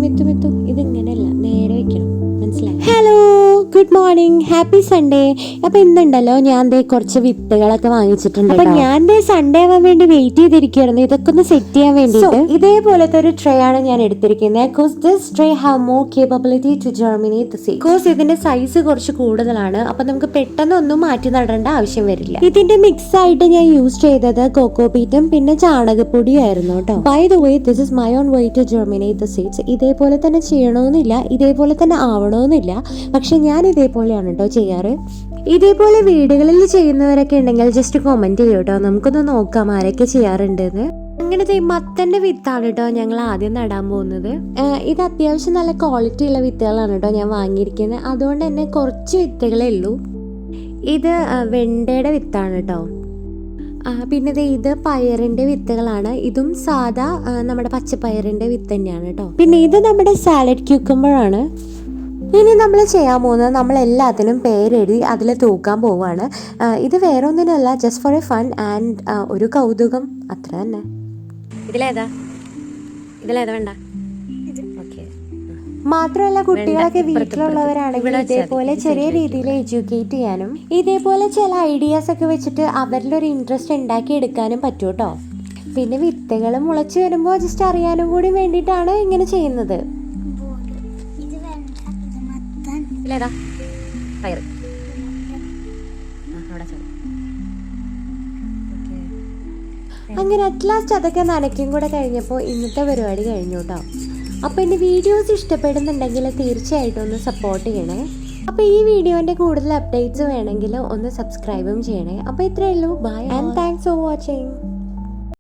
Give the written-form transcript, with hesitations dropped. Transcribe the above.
മിത്തു ഇതിങ്ങനെയല്ല, നേരെ വെക്കണം, മനസ്സിലായി? Hello, good morning, happy Sunday. അപ്പൊ ഇന്നുണ്ടല്ലോ ഞാൻ കുറച്ച് വിത്തുകളൊക്കെ വാങ്ങിച്ചിട്ടുണ്ട്. അപ്പൊ ഞാൻ സൺഡേ ആവാൻ വേണ്ടി വെയിറ്റ് ചെയ്തിരിക്കുകയായിരുന്നു ഇതൊക്കെ ഒന്ന് സെറ്റ് ചെയ്യാൻ വേണ്ടിയിട്ട്. ഇതേപോലത്തെ ഒരു ട്രേ ആണ് ഞാൻ എടുത്തിരിക്കുന്നത്. This tray have more capability to germinate the seed. Course ഇതിന്റെ സൈസ് കുറച്ച് കൂടുതലാണ്, അപ്പൊ നമുക്ക് പെട്ടെന്ന് ഒന്നും മാറ്റി നടേണ്ട ആവശ്യം വരില്ല. ഇതിന്റെ മിക്സ് ആയിട്ട് ഞാൻ യൂസ് ചെയ്തത് കോക്കോപീറ്റും പിന്നെ ചാണകപ്പൊടിയും ആയിരുന്നു കേട്ടോ. By the way, this is my own way to germinate the seeds. ഇതേപോലെ തന്നെ ചെയ്യണമെന്നില്ല, ഇതേപോലെ തന്നെ ആവണമെന്നില്ല, പക്ഷെ ഞാൻ ഇതേപോലെയാണ് കേട്ടോ ചെയ്യാറ്. ഇതേപോലെ വീടുകളിൽ ചെയ്യുന്നവരൊക്കെ ഉണ്ടെങ്കിൽ ജസ്റ്റ് കമന്റ് ചെയ്യൂ കേട്ടോ, നമുക്കൊന്ന് നോക്കാം ആരൊക്കെ ചെയ്യാറുണ്ടെന്ന്. അങ്ങനത്തെ മത്തന്റെ വിത്താണ് കേട്ടോ ഞങ്ങൾ ആദ്യം നടാൻ പോകുന്നത്. ഇത് അത്യാവശ്യം നല്ല ക്വാളിറ്റി ഉള്ള വിത്തുകളാണ് കേട്ടോ ഞാൻ വാങ്ങിയിരിക്കുന്നത്, അതുകൊണ്ട് തന്നെ കുറച്ച് വിത്തുകളേ ഉള്ളൂ. ഇത് വെണ്ടയുടെ വിത്താണ് കേട്ടോ. പിന്നെ ഇത് പയറിന്റെ വിത്തുകളാണ്. ഇതും സാധാ നമ്മുടെ പച്ചപ്പയറിന്റെ വിത്ത് തന്നെയാണ് കേട്ടോ. പിന്നെ ഇത് നമ്മുടെ സാലഡ് ക്യൂക്കമ്പറാണ്. ഇനി നമ്മൾ ചെയ്യാൻ പോകുന്നത്, നമ്മൾ എല്ലാത്തിനും പേരെഴുതി അതിൽ തൂക്കാൻ പോവുകയാണ്. ഇത് വേറെ ഒന്നിനല്ല, just for a fun and ഒരു കൗതുകം, അത്ര തന്നെ. ഇതിലേതാ വേണ്ട? മാത്രമല്ല കുട്ടികളൊക്കെ വീട്ടിലുള്ളവരാണെങ്കിൽ ഇതേപോലെ ചെറിയ രീതിയിൽ എഡ്യൂക്കേറ്റ് ചെയ്യാനും ഇതേപോലെ ചില ഐഡിയാസ് ഒക്കെ വെച്ചിട്ട് അവരിൽ ഒരു ഇൻട്രസ്റ്റ് ഉണ്ടാക്കി എടുക്കാനും പറ്റും കേട്ടോ. പിന്നെ വിത്തുകൾ മുളച്ച് വരുമ്പോൾ ജസ്റ്റ് അറിയാനും കൂടി വേണ്ടിയിട്ടാണ് ഇങ്ങനെ ചെയ്യുന്നത്. അങ്ങനെ അറ്റ്ലാസ്റ്റ് അതൊക്കെ നനയ്ക്കും കൂടെ കഴിഞ്ഞപ്പോൾ ഇന്നത്തെ പരിപാടി കഴിഞ്ഞു കേട്ടോ. അപ്പോൾ എൻ്റെ വീഡിയോസ് ഇഷ്ടപ്പെടുന്നുണ്ടെങ്കിൽ തീർച്ചയായിട്ടും ഒന്ന് സപ്പോർട്ട് ചെയ്യണേ. അപ്പോൾ ഈ വീഡിയോൻ്റെ കൂടുതൽ അപ്ഡേറ്റ്സ് വേണമെങ്കിൽ ഒന്ന് സബ്സ്ക്രൈബും ചെയ്യണേ. അപ്പോൾ ഇത്രയേ ഉള്ളൂ. Bye and thanks for watching.